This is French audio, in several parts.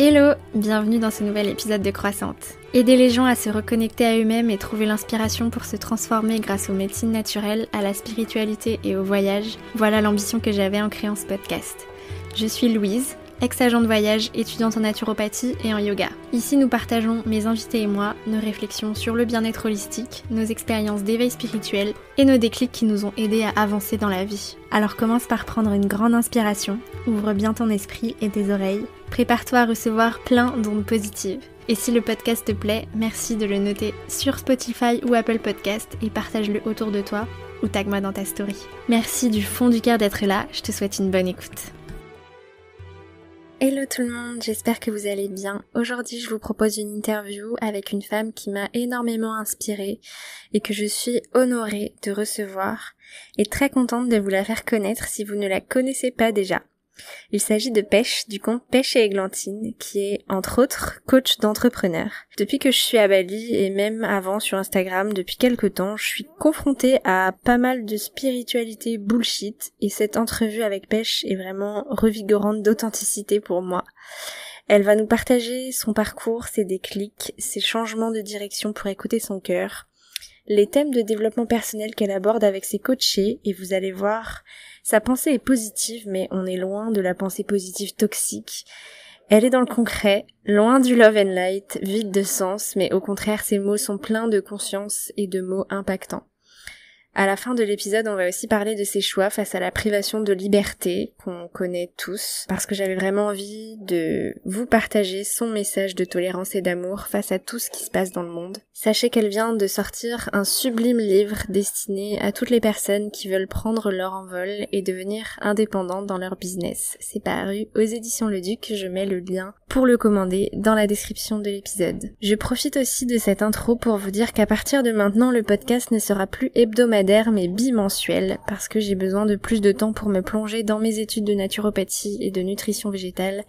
Hello, bienvenue dans ce nouvel épisode de Croissante. Aider les gens à se reconnecter à eux-mêmes et trouver l'inspiration pour se transformer grâce aux médecines naturelles, à la spiritualité et au voyage, voilà l'ambition que j'avais en créant ce podcast. Je suis Louise, ex-agent de voyage, étudiante en naturopathie et en yoga. Ici, nous partageons, mes invités et moi, nos réflexions sur le bien-être holistique, nos expériences d'éveil spirituel et nos déclics qui nous ont aidés à avancer dans la vie. Alors commence par prendre une grande inspiration, ouvre bien ton esprit et tes oreilles, prépare-toi à recevoir plein d'ondes positives. Et si le podcast te plaît, merci de le noter sur Spotify ou Apple Podcast et partage-le autour de toi ou tag-moi dans ta story. Merci du fond du cœur d'être là, je te souhaite une bonne écoute. Hello tout le monde, j'espère que vous allez bien. Aujourd'hui, je vous propose une interview avec une femme qui m'a énormément inspirée et que je suis honorée de recevoir et très contente de vous la faire connaître si vous ne la connaissez pas déjà. Il s'agit de Pêche, du compte Pêche et Églantine, qui est, entre autres, coach d'entrepreneurs. Depuis que je suis à Bali, et même avant sur Instagram, depuis quelques temps, je suis confrontée à pas mal de spiritualité bullshit, et cette entrevue avec Pêche est vraiment revigorante d'authenticité pour moi. Elle va nous partager son parcours, ses déclics, ses changements de direction pour écouter son cœur, les thèmes de développement personnel qu'elle aborde avec ses coachés, et vous allez voir, sa pensée est positive, mais on est loin de la pensée positive toxique. Elle est dans le concret, loin du love and light, vide de sens, mais au contraire, ses mots sont pleins de conscience et de mots impactants. À la fin de l'épisode, on va aussi parler de ses choix face à la privation de liberté qu'on connaît tous, parce que j'avais vraiment envie de vous partager son message de tolérance et d'amour face à tout ce qui se passe dans le monde. Sachez qu'elle vient de sortir un sublime livre destiné à toutes les personnes qui veulent prendre leur envol et devenir indépendantes dans leur business. C'est paru aux éditions Le Duc, je mets le lien pour le commander dans la description de l'épisode. Je profite aussi de cette intro pour vous dire qu'à partir de maintenant, le podcast ne sera plus hebdomadaire mais bimensuel parce que j'ai besoin de plus de temps pour me plonger dans mes études de naturopathie et de nutrition végétale.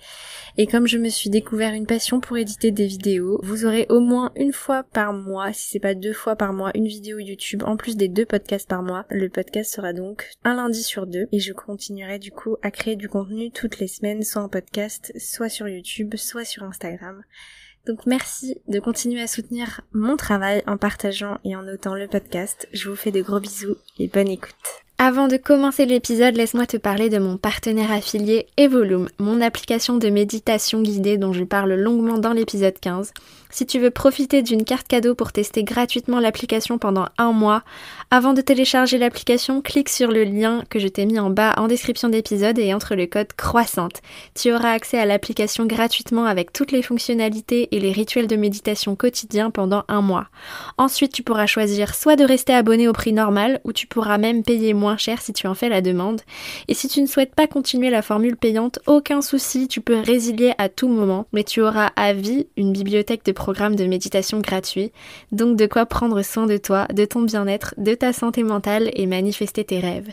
Et comme je me suis découvert une passion pour éditer des vidéos, vous aurez au moins une fois par mois, si c'est pas 2 fois par mois, une vidéo YouTube en plus des 2 podcasts par mois. Le podcast sera donc un lundi sur 2 et je continuerai du coup à créer du contenu toutes les semaines, soit en podcast, soit sur YouTube, soit sur Instagram. Donc merci de continuer à soutenir mon travail en partageant et en notant le podcast. Je vous fais de gros bisous et bonne écoute. Avant de commencer l'épisode, laisse-moi te parler de mon partenaire affilié Evolume, mon application de méditation guidée dont je parle longuement dans l'épisode 15. Si tu veux profiter d'une carte cadeau pour tester gratuitement l'application pendant 1 mois, avant de télécharger l'application, clique sur le lien que je t'ai mis en bas en description d'épisode et entre le code Croissante. Tu auras accès à l'application gratuitement avec toutes les fonctionnalités et les rituels de méditation quotidiens pendant 1 mois. Ensuite, tu pourras choisir soit de rester abonné au prix normal ou tu pourras même payer moins cher si tu en fais la demande. Et si tu ne souhaites pas continuer la formule payante, aucun souci, tu peux résilier à tout moment, mais tu auras à vie une bibliothèque de programmes de méditation gratuits, donc de quoi prendre soin de toi, de ton bien-être, de ta santé mentale et manifester tes rêves.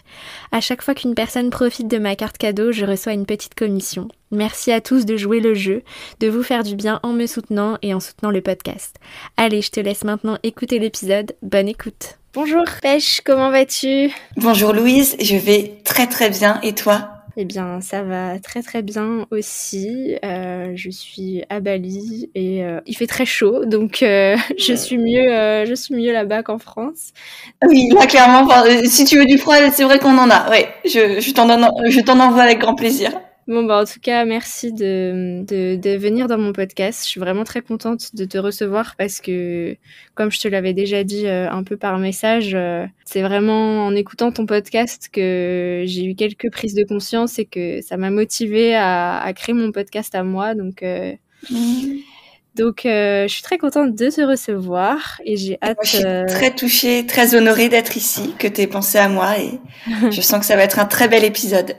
À chaque fois qu'une personne profite de ma carte cadeau, je reçois une petite commission. Merci à tous de jouer le jeu, de vous faire du bien en me soutenant et en soutenant le podcast. Allez, je te laisse maintenant écouter l'épisode. Bonne écoute. Bonjour Pêche, comment vas-tu ? Bonjour Louise, je vais très très bien et toi ? Eh bien, ça va très très bien aussi. Je suis à Bali et il fait très chaud, donc je suis mieux là-bas qu'en France. Oui, là clairement, si tu veux du froid, c'est vrai qu'on en a. Ouais, je t'en envoie avec grand plaisir. Bon en tout cas merci de venir dans mon podcast. Je suis vraiment très contente de te recevoir parce que comme je te l'avais déjà dit un peu par message, c'est vraiment en écoutant ton podcast que j'ai eu quelques prises de conscience et que ça m'a motivée à créer mon podcast à moi. Donc je suis très contente de te recevoir et j'ai hâte. Moi, je suis très touchée, très honorée d'être ici, que tu aies pensé à moi et je sens que ça va être un très bel épisode.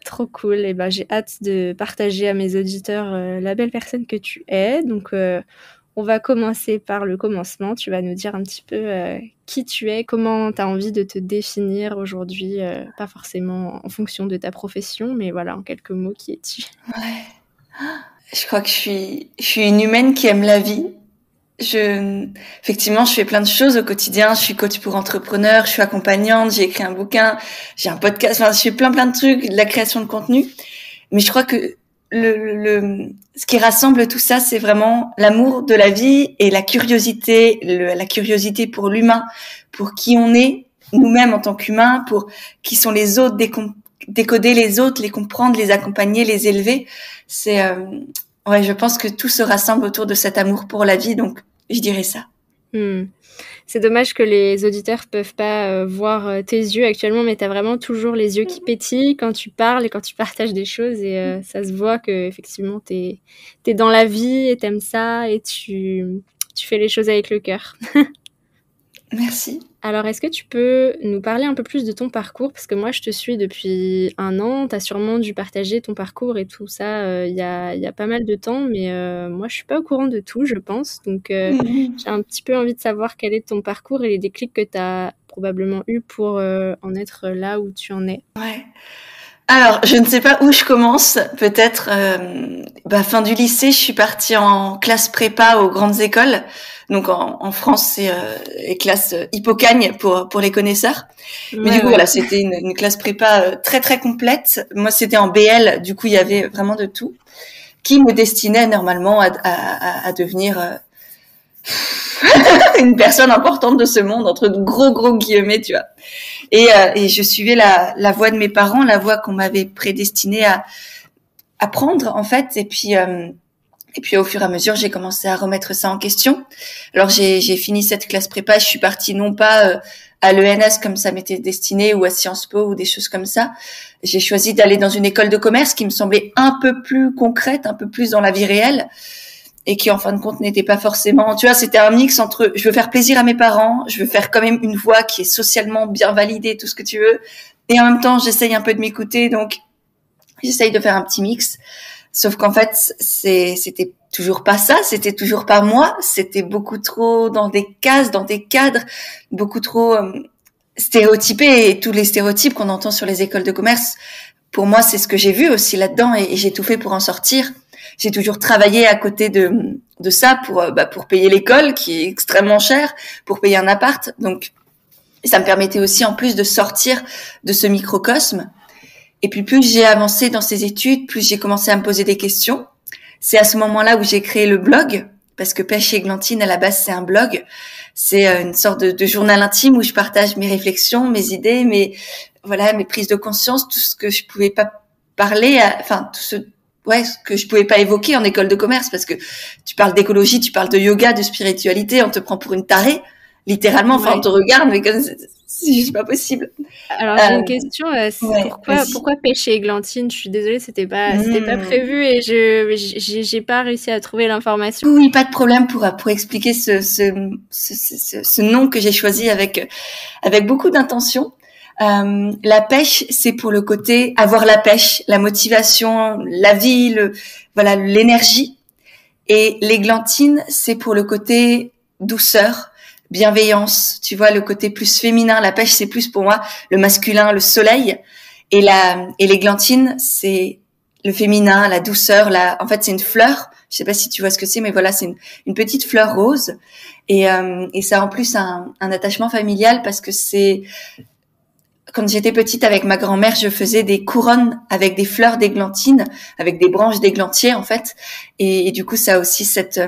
Trop cool, et j'ai hâte de partager à mes auditeurs la belle personne que tu es. Donc on va commencer par le commencement. Tu vas nous dire un petit peu qui tu es, comment tu as envie de te définir aujourd'hui, pas forcément en fonction de ta profession, mais voilà, en quelques mots, qui es-tu ? Ouais. Je crois que je suis une humaine qui aime la vie. Effectivement, je fais plein de choses au quotidien. Je suis coach pour entrepreneurs, je suis accompagnante, j'ai écrit un bouquin, j'ai un podcast. Enfin, je fais plein de trucs, de la création de contenu. Mais je crois que ce qui rassemble tout ça, c'est vraiment l'amour de la vie et la curiosité, la curiosité pour l'humain, pour qui on est nous-mêmes en tant qu'humains, pour qui sont les autres, décoder les autres, les comprendre, les accompagner, les élever. C'est, ouais, je pense que tout se rassemble autour de cet amour pour la vie, donc je dirais ça. C'est dommage que les auditeurs peuvent pas voir tes yeux actuellement, mais tu as vraiment toujours les yeux qui pétillent quand tu parles et quand tu partages des choses, et ça se voit que effectivement t'es dans la vie et t'aimes ça et tu fais les choses avec le cœur. Merci. Alors, est-ce que tu peux nous parler un peu plus de ton parcours? Parce que moi, je te suis depuis 1 an. Tu as sûrement dû partager ton parcours et tout ça il y a pas mal de temps, mais moi, je suis pas au courant de tout, je pense. Donc, j'ai un petit peu envie de savoir quel est ton parcours et les déclics que tu as probablement eu pour en être là où tu en es. Ouais. Alors, je ne sais pas où je commence. Peut-être fin du lycée, je suis partie en classe prépa aux grandes écoles. Donc en France, c'est les classes Hippocagne pour les connaisseurs. Mais du coup, voilà, c'était une classe prépa très très complète. Moi, c'était en BL, du coup, il y avait vraiment de tout, qui me destinait normalement à devenir une personne importante de ce monde, entre de gros guillemets, tu vois. Et je suivais la voie de mes parents, la voie qu'on m'avait prédestinée à prendre en fait. Et puis au fur et à mesure, j'ai commencé à remettre ça en question. Alors j'ai fini cette classe prépa, je suis partie non pas à l'ENS comme ça m'était destiné ou à Sciences Po ou des choses comme ça. J'ai choisi d'aller dans une école de commerce qui me semblait un peu plus concrète, un peu plus dans la vie réelle, et qui en fin de compte n'était pas forcément, tu vois, c'était un mix entre je veux faire plaisir à mes parents, je veux faire quand même une voie qui est socialement bien validée, tout ce que tu veux, et en même temps j'essaye un peu de m'écouter, donc j'essaye de faire un petit mix. Sauf qu'en fait c'était toujours pas ça, c'était toujours pas moi, c'était beaucoup trop dans des cases, dans des cadres, beaucoup trop stéréotypé, et tous les stéréotypes qu'on entend sur les écoles de commerce, pour moi c'est ce que j'ai vu aussi là-dedans, et j'ai tout fait pour en sortir. J'ai toujours travaillé à côté de ça pour payer l'école qui est extrêmement chère, pour payer un appart. Donc, ça me permettait aussi en plus de sortir de ce microcosme. Et puis, plus j'ai avancé dans ces études, plus j'ai commencé à me poser des questions. C'est à ce moment-là où j'ai créé le blog, parce que Pêche et Églantine, à la base, c'est un blog. C'est une sorte de journal intime où je partage mes réflexions, mes idées, mes prises de conscience, tout ce que je pouvais pas parler, ce que je pouvais pas évoquer en école de commerce, parce que tu parles d'écologie, tu parles de yoga, de spiritualité, on te prend pour une tarée, littéralement, enfin, on te regarde, mais comme c'est juste pas possible. Alors, j'ai une question, pourquoi Pêche et Églantine? Je suis désolée, c'était pas prévu, et j'ai pas réussi à trouver l'information. Oui, pas de problème pour expliquer ce nom que j'ai choisi avec beaucoup d'intention. La pêche, c'est pour le côté avoir la pêche, la motivation, la vie, l'énergie. Et l'églantine, c'est pour le côté douceur, bienveillance. Tu vois, le côté plus féminin. La pêche, c'est plus pour moi le masculin, le soleil. Et l'églantine, c'est le féminin, la douceur. En fait, c'est une fleur. Je sais pas si tu vois ce que c'est, mais voilà, c'est une petite fleur rose. Et ça a en plus un attachement familial, parce que c'est, quand j'étais petite avec ma grand-mère, je faisais des couronnes avec des fleurs d'églantine, avec des branches d'églantier en fait, et du coup ça a aussi cette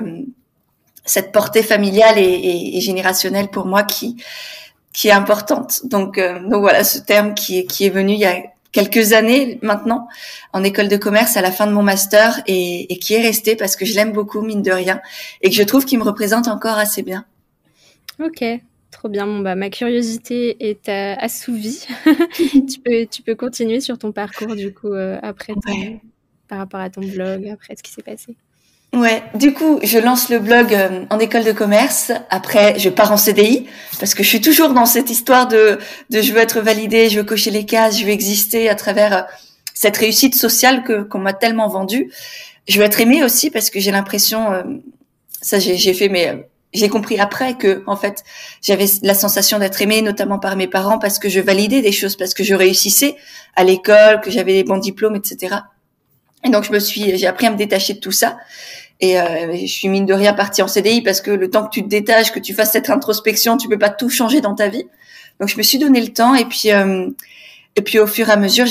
portée familiale et générationnelle pour moi qui est importante. Donc voilà, ce terme qui est venu il y a quelques années maintenant en école de commerce à la fin de mon master, et qui est resté parce que je l'aime beaucoup, mine de rien, et que je trouve qu'il me représente encore assez bien. Ok. Trop bien, ma curiosité est assouvie. Tu peux continuer sur ton parcours du coup après par rapport à ton blog, après ce qui s'est passé. Ouais, du coup, je lance le blog en école de commerce. Après, je pars en CDI, parce que je suis toujours dans cette histoire de je veux être validée, je veux cocher les cases, je veux exister à travers cette réussite sociale qu'on m'a tellement vendue. Je veux être aimée aussi, parce que j'ai l'impression, ça j'ai fait j'ai compris après que, en fait, j'avais la sensation d'être aimée, notamment par mes parents, parce que je validais des choses, parce que je réussissais à l'école, que j'avais des bons diplômes, etc. Et donc, j'ai appris à me détacher de tout ça. Et je suis mine de rien partie en CDI, parce que le temps que tu te détaches, que tu fasses cette introspection, tu peux pas tout changer dans ta vie. Donc, je me suis donné le temps, et puis au fur et à mesure,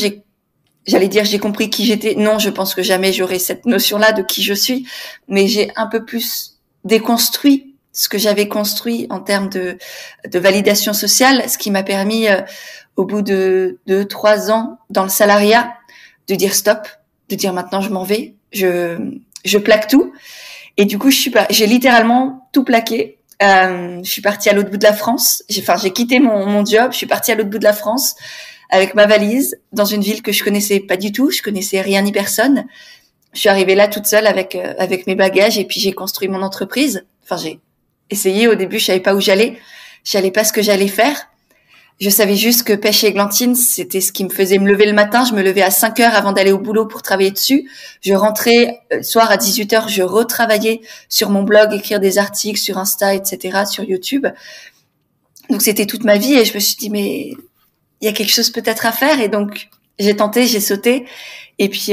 j'allais dire j'ai compris qui j'étais. Non, je pense que jamais j'aurai cette notion-là de qui je suis, mais j'ai un peu plus déconstruit ce que j'avais construit en termes de validation sociale, ce qui m'a permis, au bout de 3 ans dans le salariat, de dire stop, de dire maintenant je m'en vais, je plaque tout. Et du coup, j'ai littéralement tout plaqué. Je suis partie à l'autre bout de la France. J'ai quitté mon job. Je suis partie à l'autre bout de la France avec ma valise dans une ville que je connaissais pas du tout. Je connaissais rien ni personne. Je suis arrivée là toute seule avec mes bagages et puis j'ai construit mon entreprise. J'ai essayé au début. Je savais pas où j'allais. Je savais pas ce que j'allais faire. Je savais juste que pêche et églantine, c'était ce qui me faisait me lever le matin. Je me levais à 5 heures avant d'aller au boulot pour travailler dessus. Je rentrais le soir à 18 heures, je retravaillais sur mon blog, écrire des articles sur Insta, etc., sur YouTube. Donc c'était toute ma vie et je me suis dit, mais il y a quelque chose peut-être à faire. Et donc j'ai tenté, j'ai sauté et puis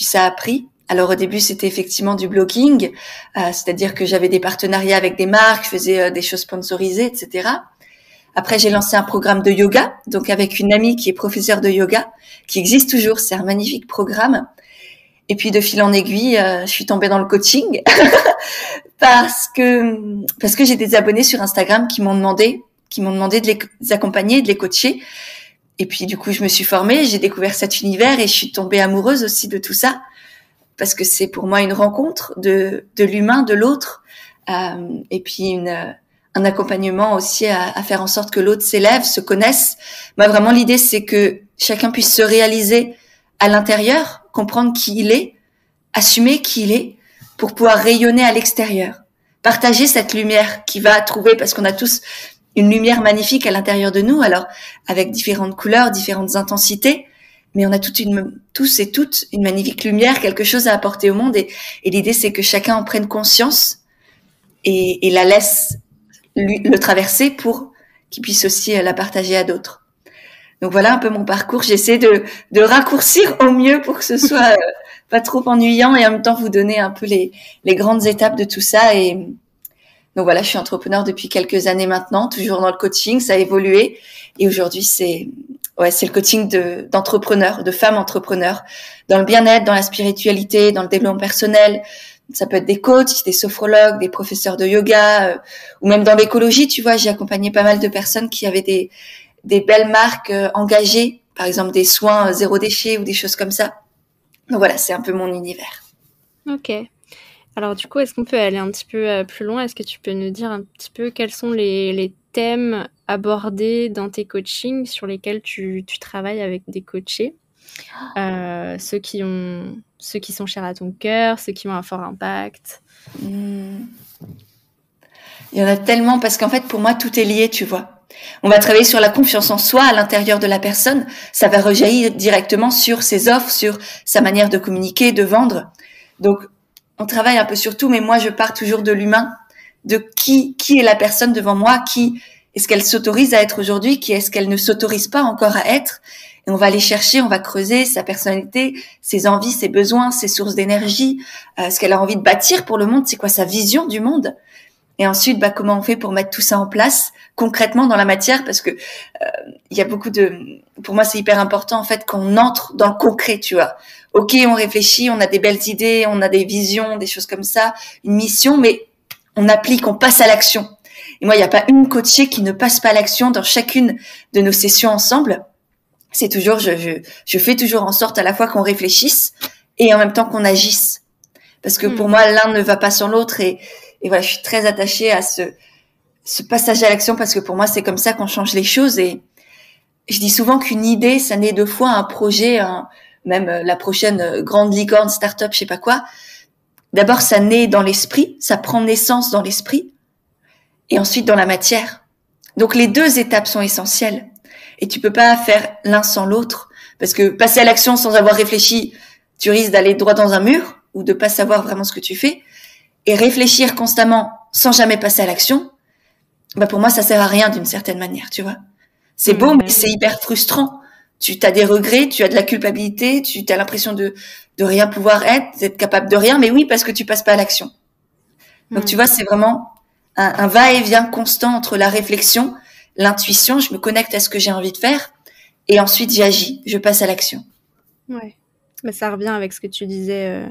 ça a pris. Alors au début, c'était effectivement du blogging, c'est-à-dire que j'avais des partenariats avec des marques, je faisais des choses sponsorisées, etc. Après, j'ai lancé un programme de yoga, donc avec une amie qui est professeure de yoga, qui existe toujours. C'est un magnifique programme. Et puis, de fil en aiguille, je suis tombée dans le coaching parce que j'ai des abonnés sur Instagram qui m'ont demandé de les accompagner, de les coacher. Et puis, du coup, je me suis formée, j'ai découvert cet univers et je suis tombée amoureuse aussi de tout ça parce que c'est pour moi une rencontre de l'humain, de l'autre, et puis un accompagnement aussi à faire en sorte que l'autre s'élève, se connaisse. Moi, vraiment, l'idée, c'est que chacun puisse se réaliser à l'intérieur, comprendre qui il est, assumer qui il est, pour pouvoir rayonner à l'extérieur. Partager cette lumière qu'il va trouver, parce qu'on a tous une lumière magnifique à l'intérieur de nous, alors avec différentes couleurs, différentes intensités, mais on a tous et toutes une magnifique lumière, quelque chose à apporter au monde, et l'idée, c'est que chacun en prenne conscience et la laisse le traverser pour qu'il puisse aussi la partager à d'autres. Donc voilà un peu mon parcours. J'essaie de raccourcir au mieux pour que ce soit pas trop ennuyant et en même temps vous donner un peu les grandes étapes de tout ça. Et donc voilà, je suis entrepreneur depuis quelques années maintenant, toujours dans le coaching, ça a évolué. Et aujourd'hui, c'est le coaching d'entrepreneurs, de femmes entrepreneurs, dans le bien-être, dans la spiritualité, dans le développement personnel. Ça peut être des coachs, des sophrologues, des professeurs de yoga, ou même dans l'écologie, tu vois, j'ai accompagné pas mal de personnes qui avaient des belles marques engagées, par exemple des soins zéro déchet ou des choses comme ça. Donc voilà, c'est un peu mon univers. Ok. Alors du coup, est-ce qu'on peut aller un petit peu plus loin? Est-ce que tu peux nous dire un petit peu quels sont les thèmes abordés dans tes coachings sur lesquels tu travailles avec des coachés? Ceux qui sont chers à ton cœur, ceux qui ont un fort impact. Il y en a tellement parce qu'en fait pour moi tout est lié, tu vois. On va travailler sur la confiance en soi à l'intérieur de la personne, ça va rejaillir directement sur ses offres, sur sa manière de communiquer, de vendre. Donc on travaille un peu sur tout, mais moi je pars toujours de l'humain, de qui est la personne devant moi, qui est-ce qu'elle s'autorise à être aujourd'hui, qui est-ce qu'elle ne s'autorise pas encore à être. Et on va aller chercher, on va creuser sa personnalité, ses envies, ses besoins, ses sources d'énergie, ce qu'elle a envie de bâtir pour le monde, c'est quoi sa vision du monde. Et ensuite, comment on fait pour mettre tout ça en place concrètement dans la matière, parce que il y a pour moi c'est hyper important en fait qu'on entre dans le concret, tu vois. Ok, on réfléchit, on a des belles idées, on a des visions, des choses comme ça, une mission, mais on applique, on passe à l'action. Et moi, il n'y a pas une coachée qui ne passe pas à l'action dans chacune de nos sessions ensemble. C'est toujours, je fais toujours en sorte à la fois qu'on réfléchisse et en même temps qu'on agisse. Parce que pour moi, l'un ne va pas sans l'autre et voilà, je suis très attachée à ce passage à l'action parce que pour moi, c'est comme ça qu'on change les choses et je dis souvent qu'une idée, ça naît 2 fois, un projet, même la prochaine grande licorne, start-up, je sais pas quoi. D'abord, ça naît dans l'esprit, ça prend naissance dans l'esprit et ensuite dans la matière. Donc les 2 étapes sont essentielles. Et tu peux pas faire l'un sans l'autre. Parce que passer à l'action sans avoir réfléchi, tu risques d'aller droit dans un mur ou de pas savoir vraiment ce que tu fais. Et réfléchir constamment sans jamais passer à l'action, pour moi, ça sert à rien d'une certaine manière, tu vois. C'est beau, mais c'est hyper frustrant. Tu as des regrets, tu as de la culpabilité, tu as l'impression de rien pouvoir être, d'être capable de rien. Mais oui, parce que tu passes pas à l'action. Donc, tu vois, c'est vraiment un va-et-vient constant entre la réflexion, l'intuition, je me connecte à ce que j'ai envie de faire et ensuite j'agis, je passe à l'action. Ouais. Mais ça revient avec ce que tu disais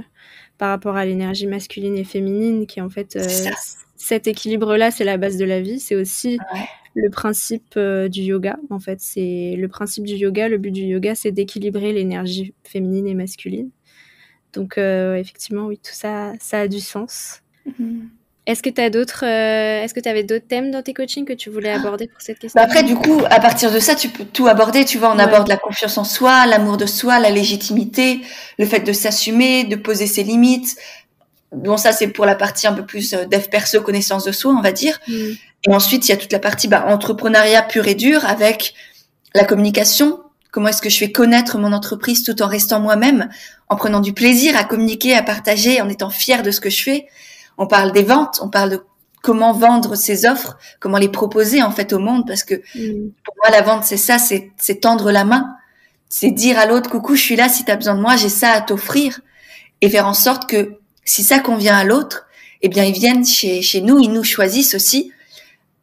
par rapport à l'énergie masculine et féminine, qui en fait, C'est ça. cet équilibre-là, c'est la base de la vie. C'est aussi Ouais. le principe du yoga. En fait, c'est le principe du yoga. Le but du yoga, c'est d'équilibrer l'énergie féminine et masculine. Donc, effectivement, oui, tout ça, ça a du sens. Mhm. Est-ce que tu avais d'autres thèmes dans tes coachings que tu voulais aborder pour cette Bah question? après, du coup, à partir de ça, tu peux tout aborder. Tu vois, on Ouais. aborde la confiance en soi, l'amour de soi, la légitimité, le fait de s'assumer, de poser ses limites. Bon, ça, c'est pour la partie un peu plus dev perso, connaissance de soi, on va dire. Et ensuite, il y a toute la partie entrepreneuriat pur et dur avec la communication. Comment est-ce que je fais connaître mon entreprise tout en restant moi-même, en prenant du plaisir à communiquer, à partager, en étant fière de ce que je fais. On parle des ventes, on parle de comment vendre ses offres, comment les proposer en fait au monde, parce que pour moi, la vente, c'est ça, c'est tendre la main. C'est dire à l'autre, coucou, je suis là, si tu as besoin de moi, j'ai ça à t'offrir. Et faire en sorte que si ça convient à l'autre, eh bien, ils viennent chez nous, ils nous choisissent aussi.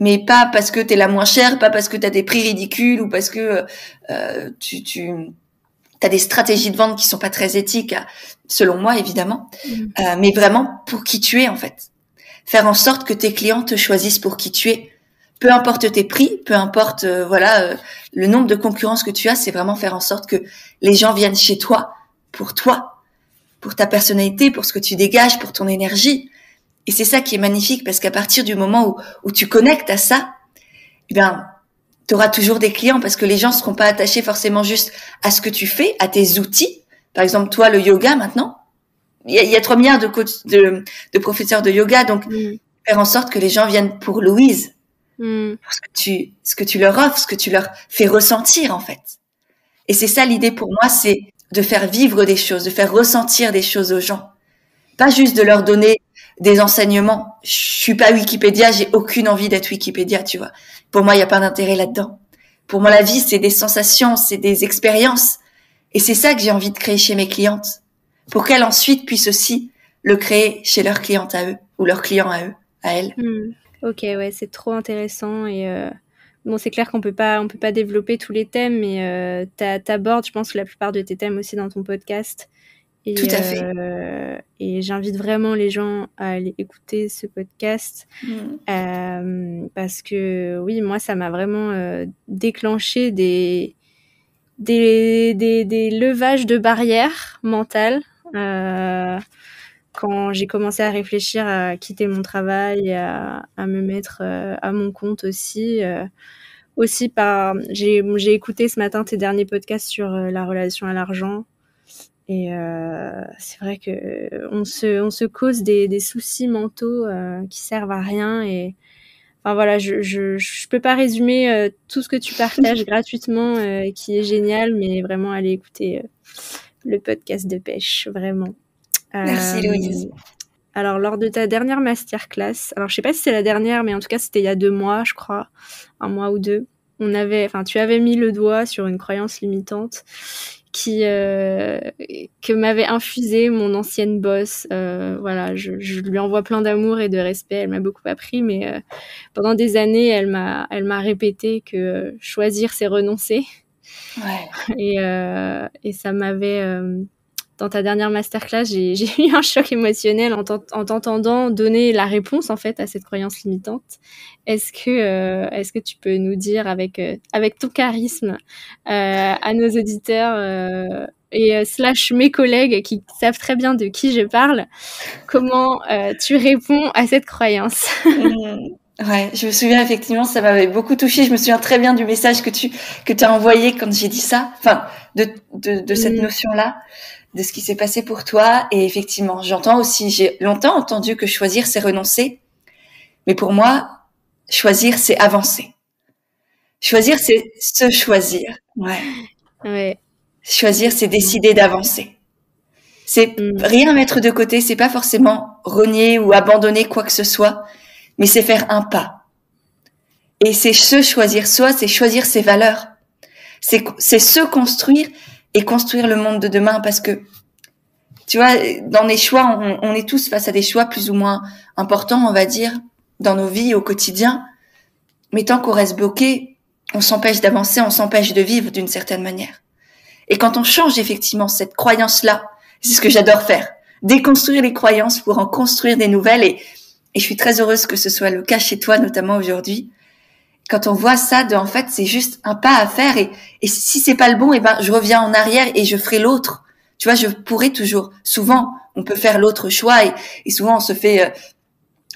Mais pas parce que t'es la moins chère, pas parce que t'as des prix ridicules ou parce que tu t'as des stratégies de vente qui sont pas très éthiques, selon moi évidemment. Mais vraiment pour qui tu es en fait. Faire en sorte que tes clients te choisissent pour qui tu es. Peu importe tes prix, peu importe le nombre de concurrences que tu as, c'est vraiment faire en sorte que les gens viennent chez toi, pour ta personnalité, pour ce que tu dégages, pour ton énergie. Et c'est ça qui est magnifique parce qu'à partir du moment où tu connectes à ça, eh bien, tu auras toujours des clients parce que les gens seront pas attachés forcément juste à ce que tu fais, à tes outils. Par exemple, toi, le yoga maintenant, il y a 3 milliards de coachs, de professeurs de yoga, donc faire en sorte que les gens viennent pour Louise, pour ce que tu leur offres, ce que tu leur fais ressentir en fait. Et c'est ça l'idée pour moi, c'est de faire vivre des choses, de faire ressentir des choses aux gens, pas juste de leur donner des enseignements. Je suis pas Wikipédia, j'ai aucune envie d'être Wikipédia, tu vois. Pour moi, il y a pas d'intérêt là-dedans. Pour moi, la vie, c'est des sensations, c'est des expériences. Et c'est ça que j'ai envie de créer chez mes clientes. Pour qu'elles ensuite puissent aussi le créer chez leurs clientes à eux, ou leurs clients à eux, à elles. Ok, ouais, c'est trop intéressant et bon, c'est clair qu'on peut pas développer tous les thèmes, mais t'abordes, je pense, la plupart de tes thèmes aussi dans ton podcast. Et, Tout à fait. Et j'invite vraiment les gens à aller écouter ce podcast parce que oui, moi, ça m'a vraiment déclenché des levages de barrières mentales quand j'ai commencé à réfléchir à quitter mon travail et à me mettre à mon compte aussi. Aussi j'ai écouté ce matin tes derniers podcasts sur la relation à l'argent. Et c'est vrai que on se cause des soucis mentaux qui servent à rien. Et enfin voilà, je peux pas résumer tout ce que tu partages gratuitement, qui est génial, mais vraiment aller écouter le podcast de Pêche, vraiment. Merci Louise. Alors lors de ta dernière masterclass, alors je sais pas si c'est la dernière, mais en tout cas c'était il y a 2 mois, je crois, 1 mois ou 2. Tu avais mis le doigt sur une croyance limitante que m'avait infusé mon ancienne boss. Voilà, je lui envoie plein d'amour et de respect. Elle m'a beaucoup appris, mais pendant des années, elle m'a répété que choisir, c'est renoncer. Ouais. Et ça m'avait dans ta dernière masterclass, j'ai eu un choc émotionnel en t'entendant donner la réponse en fait à cette croyance limitante. Est-ce que tu peux nous dire avec ton charisme à nos auditeurs et slash mes collègues qui savent très bien de qui je parle, comment tu réponds à cette croyance? Ouais, je me souviens effectivement, ça m'avait beaucoup touchée. Je me souviens très bien du message que tu as envoyé quand j'ai dit ça, enfin de cette notion-là, de ce qui s'est passé pour toi. Et effectivement, j'ai longtemps entendu que choisir c'est renoncer, mais pour moi, choisir c'est avancer. Choisir c'est se choisir. Ouais. Choisir c'est décider d'avancer. C'est rien mettre de côté, c'est pas forcément renier ou abandonner quoi que ce soit, mais c'est faire un pas. Et c'est se choisir soi, c'est choisir ses valeurs. C'est se construire et construire le monde de demain, parce que, tu vois, dans les choix, on est tous face à des choix plus ou moins importants, on va dire, dans nos vies au quotidien. Mais tant qu'on reste bloqué, on s'empêche d'avancer, on s'empêche de vivre d'une certaine manière. Et quand on change effectivement cette croyance-là, c'est ce que j'adore faire, déconstruire les croyances pour en construire des nouvelles. Et je suis très heureuse que ce soit le cas chez toi, notamment aujourd'hui. Quand on voit ça, en fait, c'est juste un pas à faire. Et si c'est pas le bon, je reviens en arrière et je ferai l'autre. Tu vois, je pourrais toujours. Souvent, on peut faire l'autre choix et souvent on se fait,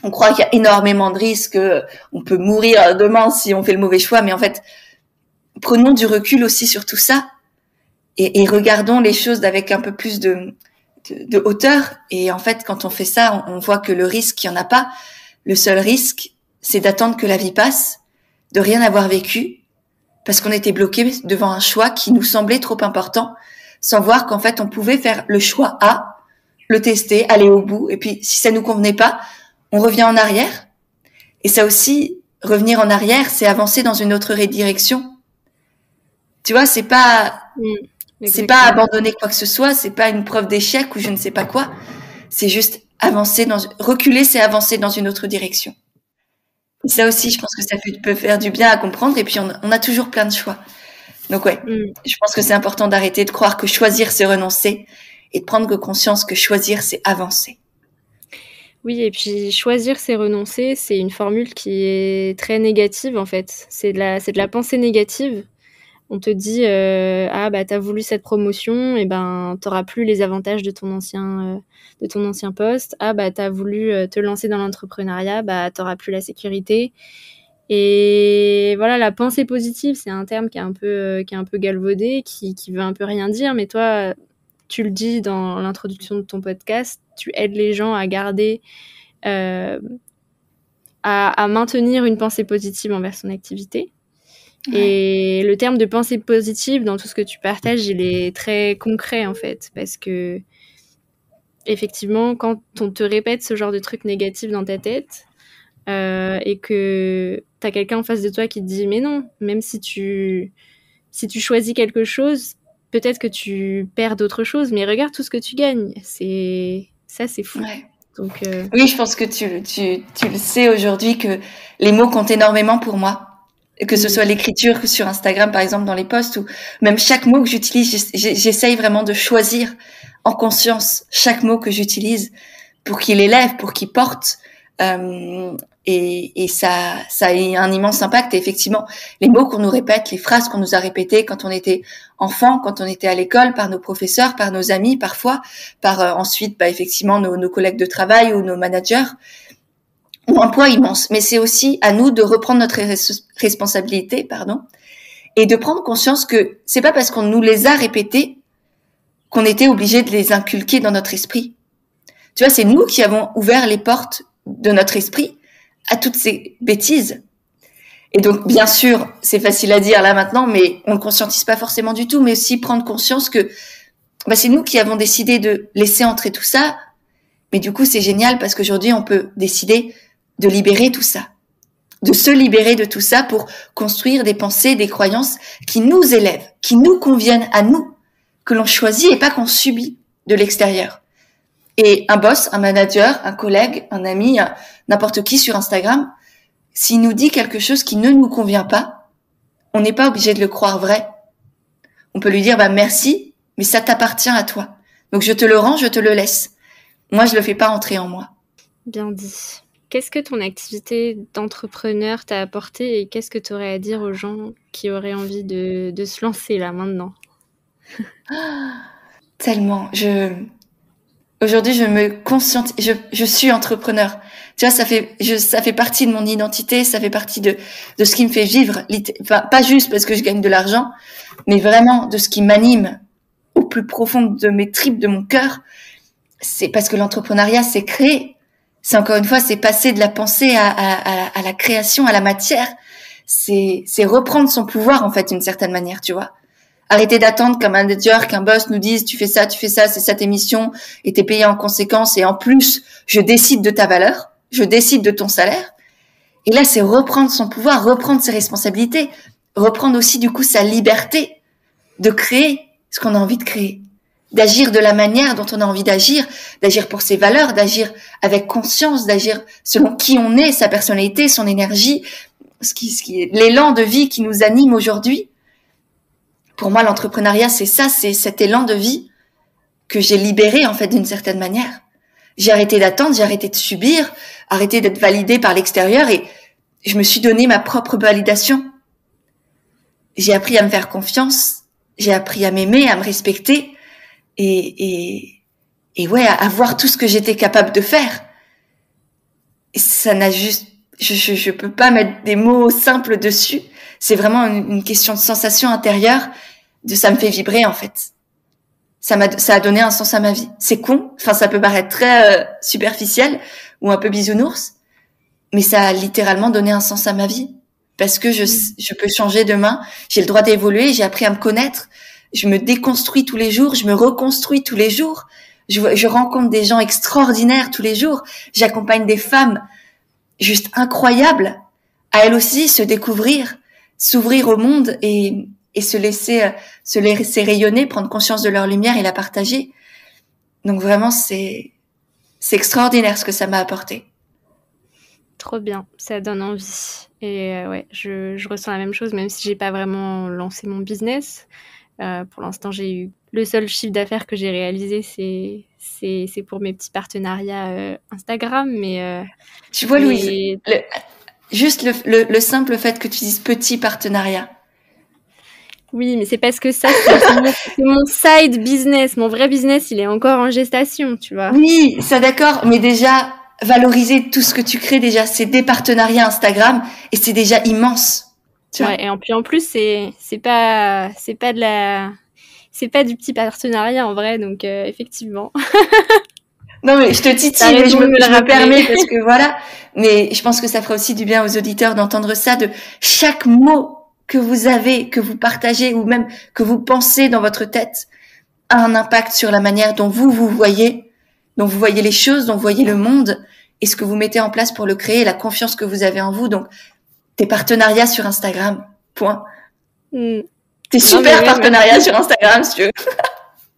on croit qu'il y a énormément de risques, on peut mourir demain si on fait le mauvais choix. Mais en fait, prenons du recul aussi sur tout ça et regardons les choses avec un peu plus de hauteur. Et en fait, quand on fait ça, on voit que le risque, il y en a pas. Le seul risque, c'est d'attendre que la vie passe, de rien avoir vécu, parce qu'on était bloqué devant un choix qui nous semblait trop important, sans voir qu'en fait, on pouvait faire le choix A, le tester, aller au bout. Et puis, si ça nous convenait pas, on revient en arrière. Et ça aussi, revenir en arrière, c'est avancer dans une autre direction. Tu vois, c'est pas abandonner quoi que ce soit, c'est pas une preuve d'échec ou je ne sais pas quoi. C'est juste reculer, c'est avancer dans une autre direction. Et ça aussi, je pense que ça peut faire du bien à comprendre. Et puis, on a toujours plein de choix. Donc ouais, je pense que c'est important d'arrêter de croire que choisir, c'est renoncer et de prendre conscience que choisir, c'est avancer. Oui, et puis choisir, c'est renoncer, c'est une formule qui est très négative en fait. C'est de la pensée négative. On te dit t'as voulu cette promotion, et t'auras plus les avantages de ton ancien poste. T'as voulu te lancer dans l'entrepreneuriat, t'auras plus la sécurité. Et voilà, la pensée positive, c'est un terme qui est un peu galvaudé, qui veut un peu rien dire, mais toi, tu le dis dans l'introduction de ton podcast, tu aides les gens à garder, à maintenir une pensée positive envers son activité. Ouais. Et le terme de pensée positive dans tout ce que tu partages, il est très concret en fait, parce que effectivement, quand on te répète ce genre de trucs négatifs dans ta tête, et que t'as quelqu'un en face de toi qui te dit mais non, même si tu choisis quelque chose, peut-être que tu perds d'autres choses, mais regarde tout ce que tu gagnes. C'est fou. Ouais. Donc, oui, je pense que tu le sais aujourd'hui que les mots comptent énormément pour moi. Que ce soit l'écriture sur Instagram, par exemple, dans les posts, ou même chaque mot que j'utilise, j'essaye vraiment de choisir en conscience chaque mot que j'utilise pour qu'il élève, pour qu'il porte. Et ça a un immense impact. Et effectivement, les mots qu'on nous répète, les phrases qu'on nous a répétées quand on était enfant, quand on était à l'école, par nos professeurs, par nos amis, parfois, par ensuite, effectivement, nos collègues de travail ou nos managers, ont un poids immense. Mais c'est aussi à nous de reprendre notre responsabilité, et de prendre conscience que c'est pas parce qu'on nous les a répétés qu'on était obligé de les inculquer dans notre esprit. Tu vois, c'est nous qui avons ouvert les portes de notre esprit à toutes ces bêtises. Et donc, bien sûr, c'est facile à dire là maintenant, mais on ne conscientise pas forcément du tout, mais aussi prendre conscience que c'est nous qui avons décidé de laisser entrer tout ça. Mais du coup, c'est génial parce qu'aujourd'hui, on peut décider de libérer tout ça, de se libérer de tout ça pour construire des pensées, des croyances qui nous élèvent, qui nous conviennent à nous, que l'on choisit et pas qu'on subit de l'extérieur. Et un boss, un manager, un collègue, un ami, n'importe qui sur Instagram, s'il nous dit quelque chose qui ne nous convient pas, on n'est pas obligé de le croire vrai. On peut lui dire merci, mais ça t'appartient à toi. Donc je te le rends, je te le laisse. Moi, je le fais pas entrer en moi. Bien dit. Qu'est-ce que ton activité d'entrepreneur t'a apporté et qu'est-ce que tu aurais à dire aux gens qui auraient envie de se lancer là maintenant? Tellement. Aujourd'hui, je me conscientise. Je suis entrepreneur. Tu vois, ça fait partie de mon identité, ça fait partie de ce qui me fait vivre. Enfin, pas juste parce que je gagne de l'argent, mais vraiment de ce qui m'anime au plus profond de mes tripes, de mon cœur. C'est parce que l'entrepreneuriat, c'est créer. C'est encore une fois, c'est passer de la pensée à la création, à la matière. C'est reprendre son pouvoir, en fait, d'une certaine manière, tu vois. Arrêter d'attendre qu'un manager, qu'un boss nous dise tu fais ça, c'est ça tes missions et t'es payé en conséquence et en plus, je décide de ta valeur, je décide de ton salaire. Et là, c'est reprendre son pouvoir, reprendre ses responsabilités, reprendre aussi du coup sa liberté de créer ce qu'on a envie de créer, d'agir de la manière dont on a envie d'agir pour ses valeurs, d'agir avec conscience, d'agir selon qui on est, sa personnalité, son énergie, ce qui est l'élan de vie qui nous anime aujourd'hui, pour moi, l'entrepreneuriat, c'est ça, c'est cet élan de vie que j'ai libéré, en fait, d'une certaine manière. J'ai arrêté d'attendre, j'ai arrêté de subir, arrêté d'être validée par l'extérieur et je me suis donné ma propre validation. J'ai appris à me faire confiance, j'ai appris à m'aimer, à me respecter et ouais, à voir tout ce que j'étais capable de faire. Et ça n'a juste, je peux pas mettre des mots simples dessus. C'est vraiment une question de sensation intérieure, ça me fait vibrer, en fait. Ça a donné un sens à ma vie. C'est con. Enfin, ça peut paraître très superficiel ou un peu bisounours, mais ça a littéralement donné un sens à ma vie. Parce que je peux changer demain. J'ai le droit d'évoluer. J'ai appris à me connaître. Je me déconstruis tous les jours. Je me reconstruis tous les jours. Je rencontre des gens extraordinaires tous les jours. J'accompagne des femmes juste incroyables à elles aussi se découvrir, s'ouvrir au monde et se laisser rayonner, prendre conscience de leur lumière et la partager. Donc vraiment, c'est extraordinaire ce que ça m'a apporté. Trop bien, ça donne envie. Et ouais, je ressens la même chose, même si j'ai pas vraiment lancé mon business. Pour l'instant, le seul chiffre d'affaires que j'ai réalisé, c'est pour mes petits partenariats Instagram, mais tu vois, Louise, juste le simple fait que tu dises petit partenariat. Oui, mais c'est parce que ça, c'est mon side business. Mon vrai business, il est encore en gestation, tu vois. Oui, ça d'accord, mais déjà, valoriser tout ce que tu crées, déjà, c'est des partenariats Instagram et c'est déjà immense. Ouais, et en plus, c'est pas du petit partenariat en vrai, donc effectivement. Non, mais je te titille, mais je me permets parce que voilà. Mais je pense que ça fera aussi du bien aux auditeurs d'entendre ça, de chaque mot que vous avez, que vous partagez ou même que vous pensez dans votre tête a un impact sur la manière dont vous voyez les choses, dont vous voyez le monde et ce que vous mettez en place pour le créer, la confiance que vous avez en vous. Donc, tes partenariats sur Instagram, point. Tes super partenariats sur Instagram, si tu veux.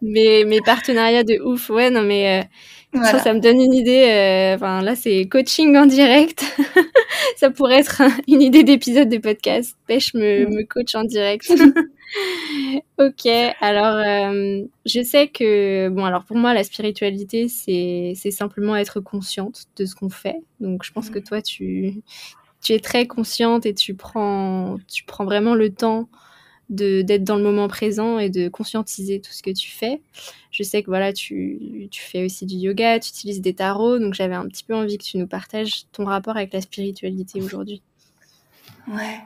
Mes partenariats de ouf, ouais, non mais voilà. Ça me donne une idée. Enfin, là, c'est coaching en direct. Ça pourrait être une idée d'épisode de podcast. Pêche me coach en direct. Ok, alors je sais que alors pour moi la spiritualité c'est simplement être consciente de ce qu'on fait. Donc je pense que toi tu es très consciente et tu prends vraiment le temps d'être dans le moment présent et de conscientiser tout ce que tu fais. Je sais que voilà, tu fais aussi du yoga, tu utilises des tarots, donc j'avais un petit peu envie que tu nous partages ton rapport avec la spiritualité aujourd'hui. Ouais.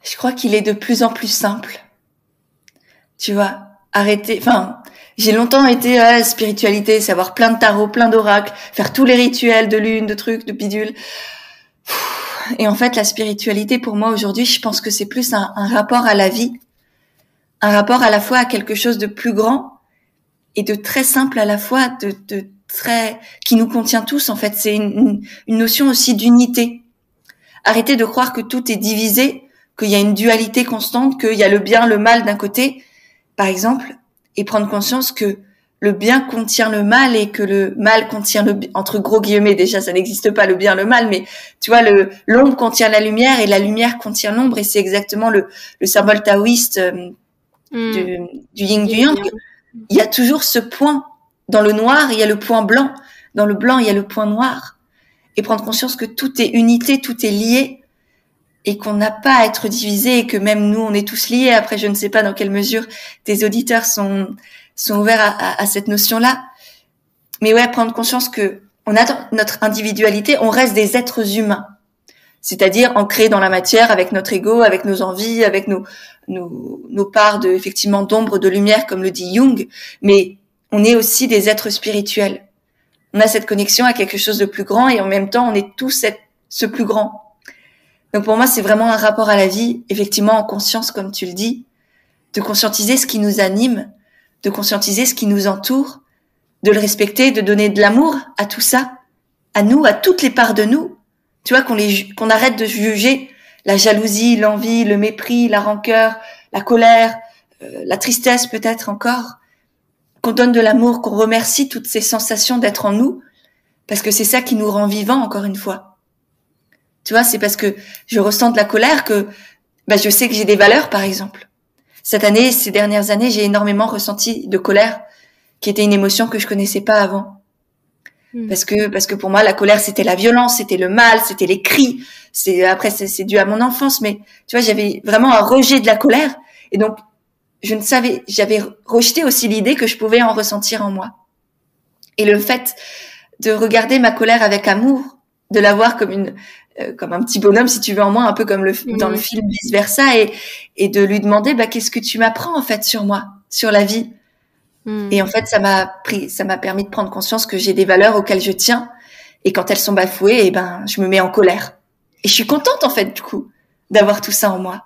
Je crois qu'il est de plus en plus simple. Tu vois, j'ai longtemps été à la spiritualité, savoir plein de tarots, plein d'oracles, faire tous les rituels de lune, de trucs, de bidules. Et en fait, la spiritualité, pour moi, aujourd'hui, je pense que c'est plus un rapport à la vie, un rapport à la fois à quelque chose de plus grand et de très simple à la fois, de très, qui nous contient tous, en fait. C'est une notion aussi d'unité. Arrêtez de croire que tout est divisé, qu'il y a une dualité constante, qu'il y a le bien, le mal d'un côté, par exemple, et prendre conscience que le bien contient le mal et que le mal contient entre gros guillemets, déjà ça n'existe pas le bien, le mal, mais tu vois, l'ombre contient la lumière et la lumière contient l'ombre et c'est exactement le symbole taoïste du yin du yang. Il y a toujours ce point. Dans le noir, il y a le point blanc. Dans le blanc, il y a le point noir. Et prendre conscience que tout est unité, tout est lié et qu'on n'a pas à être divisé et que même nous, on est tous liés. Après, je ne sais pas dans quelle mesure tes auditeurs sont ouverts à cette notion-là. Mais ouais, prendre conscience que on a notre individualité, on reste des êtres humains. C'est-à-dire ancrés dans la matière avec notre ego, avec nos envies, avec nos parts effectivement d'ombre, de lumière, comme le dit Jung. Mais on est aussi des êtres spirituels. On a cette connexion à quelque chose de plus grand et en même temps, on est tous ce plus grand. Donc pour moi, c'est vraiment un rapport à la vie, effectivement en conscience, comme tu le dis, de conscientiser ce qui nous anime, de conscientiser ce qui nous entoure, de le respecter, de donner de l'amour à tout ça, à nous, à toutes les parts de nous. Tu vois, qu'on arrête de juger la jalousie, l'envie, le mépris, la rancœur, la colère, la tristesse peut-être encore, qu'on donne de l'amour, qu'on remercie toutes ces sensations d'être en nous, parce que c'est ça qui nous rend vivants, encore une fois. Tu vois, c'est parce que je ressens de la colère que je sais que j'ai des valeurs, par exemple. Cette année, ces dernières années, j'ai énormément ressenti de colère, qui était une émotion que je connaissais pas avant. Parce que pour moi, la colère, c'était la violence, c'était le mal, c'était les cris. C'est dû à mon enfance, mais tu vois, j'avais vraiment un rejet de la colère. Et donc, j'avais rejeté aussi l'idée que je pouvais en ressentir en moi. Et le fait de regarder ma colère avec amour, de la voir comme un petit bonhomme, si tu veux, en moi, un peu comme dans le film Vice Versa, et de lui demander, qu'est-ce que tu m'apprends, en fait, sur moi, sur la vie? Et en fait, ça m'a permis de prendre conscience que j'ai des valeurs auxquelles je tiens. Et quand elles sont bafouées, je me mets en colère. Et je suis contente, en fait, du coup, d'avoir tout ça en moi.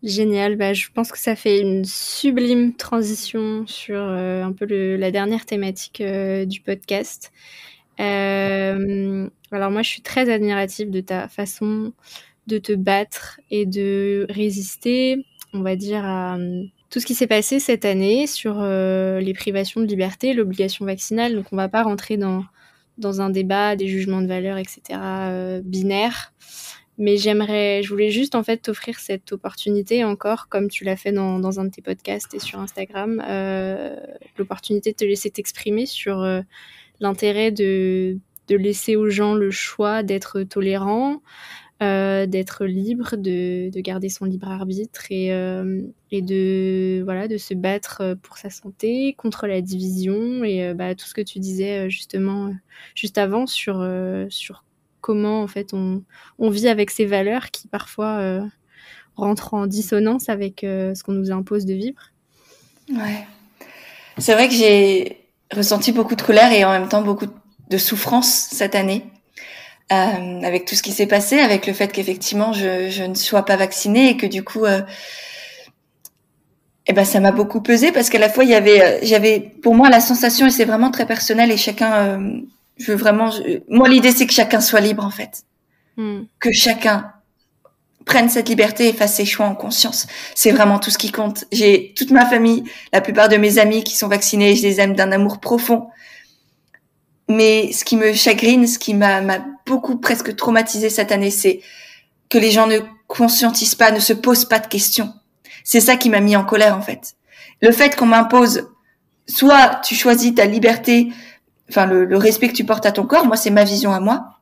Génial. Je pense que ça fait une sublime transition sur un peu la dernière thématique du podcast. Alors moi, je suis très admirative de ta façon de te battre et de résister, on va dire, à tout ce qui s'est passé cette année sur les privations de liberté, l'obligation vaccinale. Donc on va pas rentrer dans un débat, des jugements de valeur, etc. Binaire. Mais je voulais juste en fait t'offrir cette opportunité encore, comme tu l'as fait dans un de tes podcasts et sur Instagram, l'opportunité de te laisser t'exprimer sur l'intérêt de laisser aux gens le choix d'être tolérants, d'être libre, de garder son libre arbitre et de se battre pour sa santé, contre la division et tout ce que tu disais justement juste avant sur comment en fait on vit avec ces valeurs qui parfois rentrent en dissonance avec ce qu'on nous impose de vivre. Ouais. C'est vrai que j'ai ressenti beaucoup de colère et en même temps beaucoup de souffrance cette année. Avec tout ce qui s'est passé, avec le fait qu'effectivement je ne sois pas vaccinée et que du coup ça m'a beaucoup pesé parce qu'à la fois j'avais pour moi la sensation, et c'est vraiment très personnel et chacun moi l'idée c'est que chacun soit libre en fait. Que chacun prenne cette liberté et fasse ses choix en conscience. C'est vraiment tout ce qui compte. J'ai toute ma famille, la plupart de mes amis qui sont vaccinés, je les aime d'un amour profond. Mais ce qui me chagrine, ce qui m'a beaucoup presque traumatisé cette année, c'est que les gens ne conscientisent pas, ne se posent pas de questions. C'est ça qui m'a mis en colère, en fait. Le fait qu'on m'impose, soit tu choisis ta liberté, enfin le respect que tu portes à ton corps, moi c'est ma vision à moi,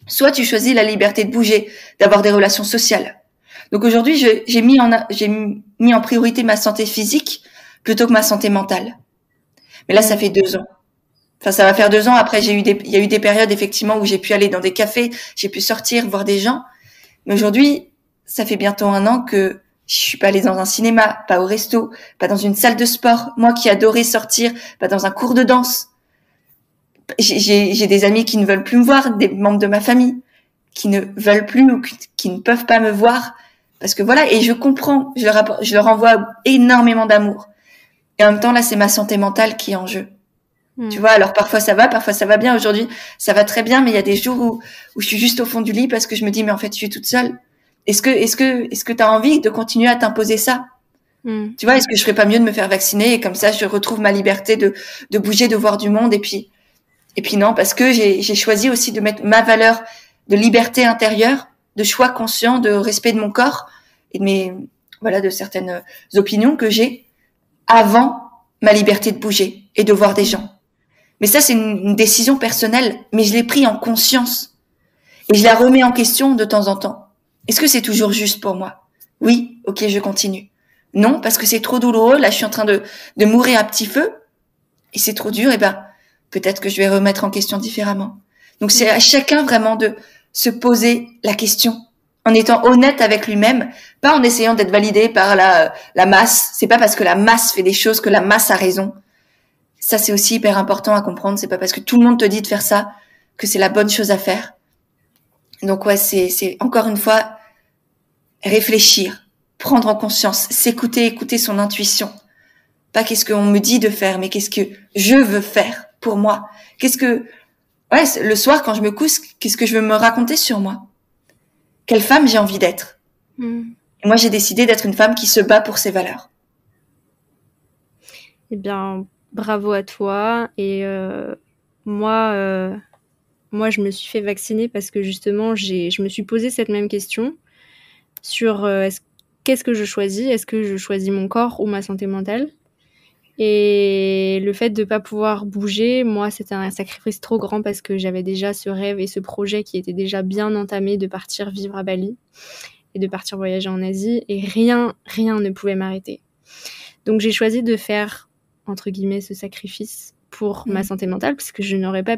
soit tu choisis la liberté de bouger, d'avoir des relations sociales. Donc aujourd'hui, j'ai mis en priorité ma santé physique plutôt que ma santé mentale. Mais là, ça fait 2 ans. Enfin, ça va faire 2 ans. Après, il y a eu des périodes, effectivement, où j'ai pu aller dans des cafés, j'ai pu sortir, voir des gens. Mais aujourd'hui, ça fait bientôt 1 an que je suis pas allée dans un cinéma, pas au resto, pas dans une salle de sport. Moi qui adorais sortir, pas dans un cours de danse. J'ai des amis qui ne veulent plus me voir, des membres de ma famille qui ne veulent plus ou qui ne peuvent pas me voir. Parce que voilà, et je comprends, je leur envoie énormément d'amour. Et en même temps, là, c'est ma santé mentale qui est en jeu. Tu vois, alors parfois ça va bien. Aujourd'hui, ça va très bien, mais il y a des jours où je suis juste au fond du lit parce que je me dis, mais en fait, je suis toute seule. Est-ce que t'as envie de continuer à t'imposer ça? Tu vois, est-ce que je ferais pas mieux de me faire vacciner et comme ça, je retrouve ma liberté de bouger, de voir du monde et puis non, parce que j'ai choisi aussi de mettre ma valeur de liberté intérieure, de choix conscient, de respect de mon corps et de certaines opinions que j'ai avant ma liberté de bouger et de voir des gens. Mais ça, c'est une décision personnelle, mais je l'ai pris en conscience. Et je la remets en question de temps en temps. Est-ce que c'est toujours juste pour moi? Oui, ok, je continue. Non, parce que c'est trop douloureux. Là, je suis en train de mourir à petit feu. Et c'est trop dur. Peut-être que je vais remettre en question différemment. Donc, c'est à chacun vraiment de se poser la question. En étant honnête avec lui-même. Pas en essayant d'être validé par la masse. C'est pas parce que la masse fait des choses que la masse a raison. Ça, c'est aussi hyper important à comprendre. C'est pas parce que tout le monde te dit de faire ça que c'est la bonne chose à faire. Donc ouais, c'est encore une fois réfléchir, prendre en conscience, écouter son intuition. Pas qu'est-ce qu'on me dit de faire, mais qu'est-ce que je veux faire pour moi. Le soir quand je me couche, qu'est-ce que je veux me raconter sur moi. Quelle femme j'ai envie d'être. Et moi, j'ai décidé d'être une femme qui se bat pour ses valeurs. Eh bien, bravo à toi. Et moi, je me suis fait vacciner parce que justement, je me suis posé cette même question sur qu'est-ce que je choisis? Est-ce que je choisis mon corps ou ma santé mentale? Et le fait de pas pouvoir bouger, moi, c'était un sacrifice trop grand parce que j'avais déjà ce rêve et ce projet qui était déjà bien entamé de partir vivre à Bali et de partir voyager en Asie, et rien ne pouvait m'arrêter. Donc j'ai choisi de faire, entre guillemets, ce sacrifice pour ma santé mentale, parce que je n'aurais pas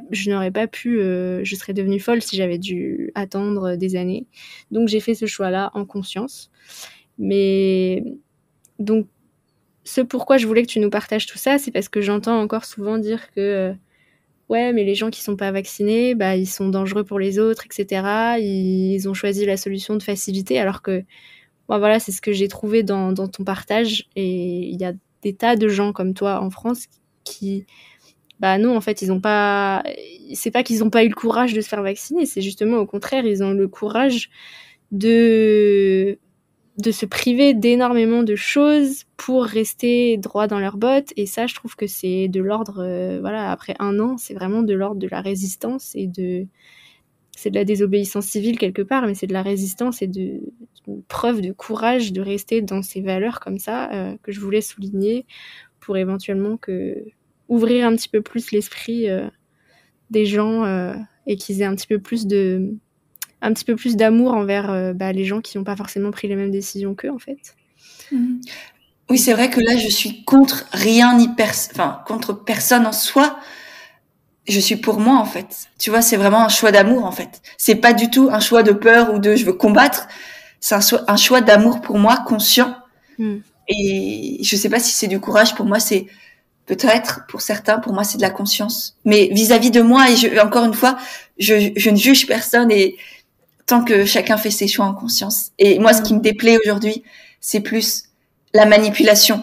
pu, je serais devenue folle si j'avais dû attendre des années. Donc j'ai fait ce choix-là en conscience. Mais donc, ce pourquoi je voulais que tu nous partages tout ça, c'est parce que j'entends encore souvent dire que ouais, mais les gens qui sont pas vaccinés, bah ils sont dangereux pour les autres, etc. Ils ont choisi la solution de facilité, alors que bon, voilà, c'est ce que j'ai trouvé dans ton partage. Et il y a des tas de gens comme toi en France qui, bah non, en fait, ils ont pas. C'est pas qu'ils ont pas eu le courage de se faire vacciner, c'est justement au contraire, ils ont le courage de se priver d'énormément de choses pour rester droit dans leurs bottes. Et ça, je trouve que c'est de l'ordre, voilà, après 1 an, c'est vraiment de l'ordre de la résistance c'est de la désobéissance civile quelque part, mais c'est de la résistance et d'une preuve de courage de rester dans ces valeurs comme ça, que je voulais souligner pour éventuellement ouvrir un petit peu plus l'esprit des gens et qu'ils aient un petit peu plus d'amour envers les gens qui n'ont pas forcément pris les mêmes décisions qu'eux, en fait. Oui, c'est vrai que là, je suis contre rien ni contre personne en soi. Je suis pour moi, en fait. Tu vois, c'est vraiment un choix d'amour, en fait. C'est pas du tout un choix de peur ou de je veux combattre. C'est un choix d'amour pour moi, conscient. Et je sais pas si c'est du courage. Pour moi, c'est peut-être, pour certains, pour moi, c'est de la conscience. Mais vis-à-vis de moi, et encore une fois, je ne juge personne, et tant que chacun fait ses choix en conscience. Et moi, ce qui me déplaît aujourd'hui, c'est plus la manipulation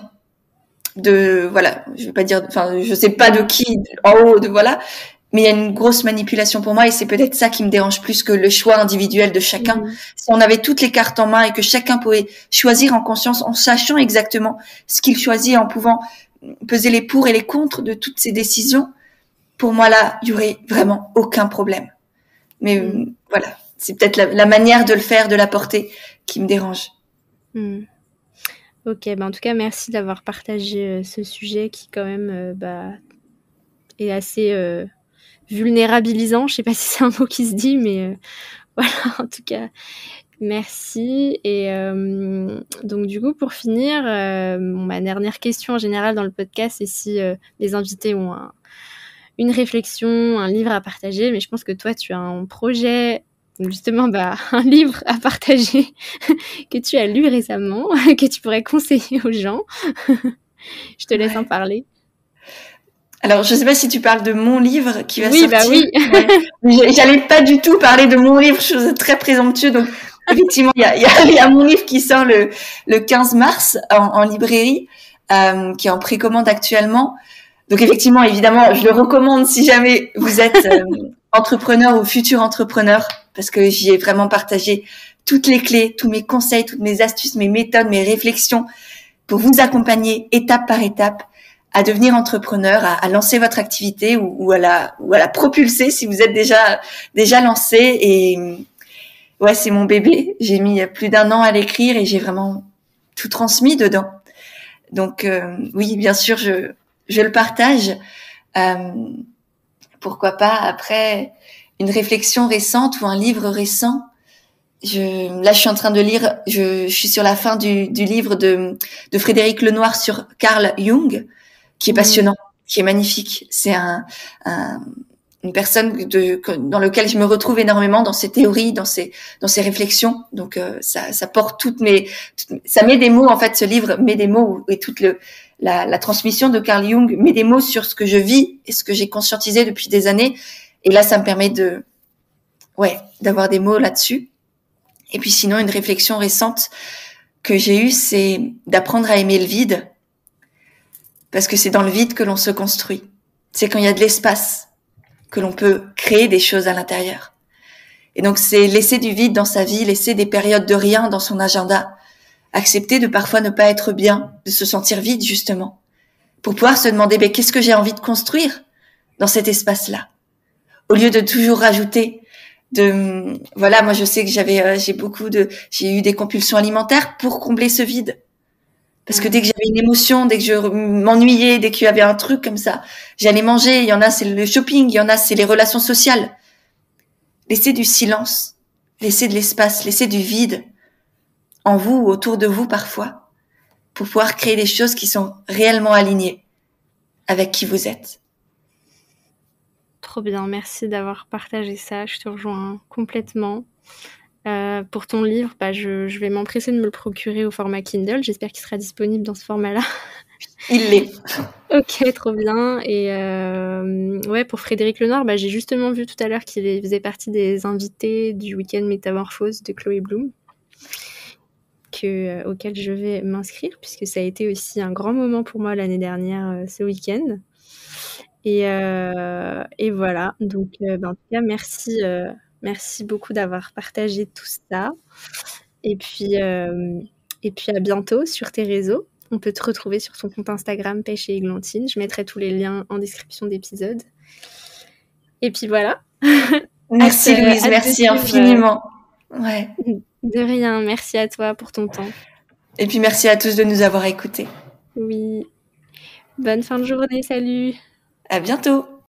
voilà, je vais pas dire, je sais pas de qui, en haut, voilà, mais il y a une grosse manipulation pour moi, et c'est peut-être ça qui me dérange plus que le choix individuel de chacun. Si on avait toutes les cartes en main et que chacun pouvait choisir en conscience, en sachant exactement ce qu'il choisit, en pouvant peser les pour et les contre de toutes ces décisions, pour moi, là, il y aurait vraiment aucun problème. Mais voilà, c'est peut-être la manière de le faire, de l'apporter, qui me dérange. Ok, en tout cas, merci d'avoir partagé ce sujet qui, quand même, est assez vulnérabilisant. Je sais pas si c'est un mot qui se dit, mais voilà, en tout cas, merci. Et donc, du coup, pour finir, ma dernière question en général dans le podcast, c'est si les invités ont une réflexion, un livre à partager. Mais je pense que toi, tu as un projet... Donc justement, un livre à partager que tu as lu récemment, que tu pourrais conseiller aux gens. Je te laisse en parler. Alors, je sais pas si tu parles de mon livre qui va sortir. Oui. J'allais pas du tout parler de mon livre, chose très présomptueux. Donc, effectivement, il y a mon livre qui sort le 15 mars en librairie, qui est en précommande actuellement. Donc, effectivement, évidemment, je le recommande si jamais vous êtes entrepreneur ou futur entrepreneur, parce que j'y ai vraiment partagé toutes les clés, tous mes conseils, toutes mes astuces, mes méthodes, mes réflexions pour vous accompagner étape par étape à devenir entrepreneur, à lancer votre activité ou à la propulser si vous êtes déjà lancé. Et ouais, c'est mon bébé. J'ai mis plus d'1 an à l'écrire et j'ai vraiment tout transmis dedans. Donc oui, bien sûr, je le partage. Pourquoi pas après une réflexion récente ou un livre récent. Là, je suis en train de lire, je suis sur la fin du livre de Frédéric Lenoir sur Carl Jung, qui est passionnant, qui est magnifique. C'est une personne dans lequel je me retrouve énormément dans ses théories, dans ses réflexions. Donc, ça porte ça met des mots, en fait, ce livre met des mots, et toute la transmission de Carl Jung met des mots sur ce que je vis et ce que j'ai conscientisé depuis des années. Et là, ça me permet d'avoir des mots là-dessus. Et puis sinon, une réflexion récente que j'ai eue, c'est d'apprendre à aimer le vide. Parce que c'est dans le vide que l'on se construit. C'est quand il y a de l'espace que l'on peut créer des choses à l'intérieur. Et donc, c'est laisser du vide dans sa vie, laisser des périodes de rien dans son agenda. Accepter de parfois ne pas être bien, de se sentir vide, justement. Pour pouvoir se demander, qu'est-ce que j'ai envie de construire dans cet espace-là? Au lieu de toujours rajouter voilà, moi je sais que j'ai eu des compulsions alimentaires pour combler ce vide. Parce que dès que j'avais une émotion, dès que je m'ennuyais, dès qu'il y avait un truc comme ça, j'allais manger. Il y en a, c'est le shopping, il y en a, c'est les relations sociales. Laissez du silence, laissez de l'espace, laissez du vide en vous ou autour de vous parfois pour pouvoir créer des choses qui sont réellement alignées avec qui vous êtes. Trop bien, merci d'avoir partagé ça, je te rejoins complètement. Pour ton livre, je vais m'empresser de me le procurer au format Kindle, j'espère qu'il sera disponible dans ce format-là. Il l'est. Ok, trop bien. Et ouais, pour Frédéric Lenoir, j'ai justement vu tout à l'heure qu'il faisait partie des invités du week-end Métamorphose de Chloé Bloom, auquel je vais m'inscrire, puisque ça a été aussi un grand moment pour moi l'année dernière, ce week-end. Et voilà, donc en tout cas, merci beaucoup d'avoir partagé tout ça. Et puis à bientôt sur tes réseaux. On peut te retrouver sur ton compte Instagram Pêche et Églantine. Je mettrai tous les liens en description d'épisode. Et puis voilà. Merci Louise, merci infiniment. Ouais. De rien, merci à toi pour ton temps. Et puis merci à tous de nous avoir écoutés. Oui. Bonne fin de journée, salut. À bientôt.